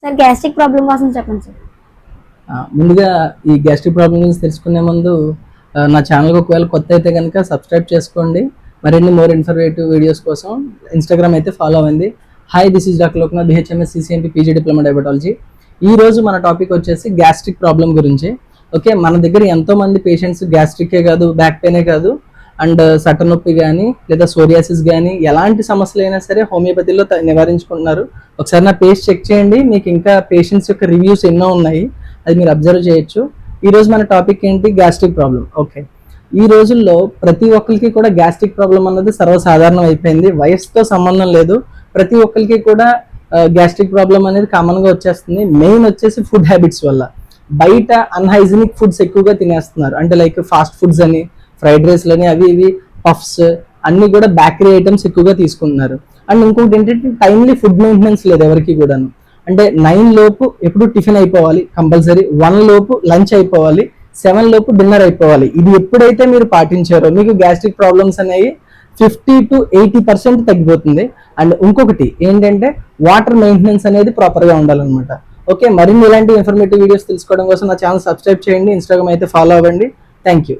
Sir gastric problem కోసం చెప్పండి sir. ముందుగా ఈ గ్యాస్ట్రిక్ ప్రాబ్లం గురించి తెలుసుకునే ముందు నా ఛానల్కి ఒకవేళ కొత్త అయితే కనుక సబ్స్క్రైబ్ చేసుకోండి. మరిన్ని మోర్ ఇన్ఫర్మేటివ్ వీడియోస్ కోసం ఇన్స్టాగ్రామ్ అయితే ఫాలో అవ్వండి. Hi, this is doctor Loknath, BHMS CCMP PG diploma diabetology. ఈ రోజు మన టాపిక్ వచ్చేసి గ్యాస్ట్రిక్ ప్రాబ్లం గురించి. ఓకే, మన దగ్గర ఎంతో మంది పేషెంట్స్ గ్యాస్ట్రికే కాదు, బ్యాక్ పెయినే కాదు, అండ్ సట నొప్పి కానీ లేదా సోరియాసిస్ కానీ ఎలాంటి సమస్యలు అయినా సరే హోమియోపతిలో నివారించుకుంటున్నారు. ఒకసారి నా పేజ్ చెక్ చేయండి, మీకు ఇంకా పేషెంట్స్ యొక్క రివ్యూస్ ఎన్నో ఉన్నాయి, అది మీరు అబ్జర్వ్ చేయొచ్చు. ఈ రోజు మన టాపిక్ ఏంటి? Gastric problem. ఓకే, ఈ రోజుల్లో ప్రతి ఒక్కరికి కూడా గ్యాస్ట్రిక్ ప్రాబ్లం అన్నది సర్వసాధారణం అయిపోయింది. వయసుతో సంబంధం లేదు, ప్రతి ఒక్కరికి కూడా గ్యాస్ట్రిక్ ప్రాబ్లం అనేది కామన్గా వచ్చేస్తుంది. మెయిన్ వచ్చేసి ఫుడ్ హ్యాబిట్స్ వల్ల. బయట అన్హైజీనిక్ ఫుడ్స్ ఎక్కువగా తినేస్తున్నారు, అంటే లైక్ ఫాస్ట్ ఫుడ్స్ అని, ఫ్రైడ్ రైస్లని, అవి ఇవి పఫ్స్ అన్ని కూడా బేకరీ ఐటమ్స్ ఎక్కువగా తీసుకుంటున్నారు. అండ్ ఇంకొకటి ఏంటంటే టైమ్లీ ఫుడ్ మెయింటెనెన్స్ లేదు ఎవరికి కూడాను. అంటే 9 లోపు ఎప్పుడు టిఫిన్ అయిపోవాలి కంపల్సరీ, 1 లోపు లంచ్ అయిపోవాలి, 7 లోపు డిన్నర్ అయిపోవాలి. ఇది ఎప్పుడైతే మీరు పాటించారో మీకు గ్యాస్ట్రిక్ ప్రాబ్లమ్స్ అనేవి 50 to 80% తగ్గిపోతుంది. అండ్ ఇంకొకటి ఏంటంటే వాటర్ మెయింటెనెన్స్ అనేది ప్రాపర్గా ఉండాలన్నమాట. ఓకే, మరిన్ని ఇలాంటి ఇన్ఫర్మేటివ్ వీడియోస్ తెలుసుకోవడం కోసం నా ఛానల్ సబ్స్క్రైబ్ చేయండి, ఇన్స్టాగ్రామ్ అయితే ఫాలో అవ్వండి. Thank you.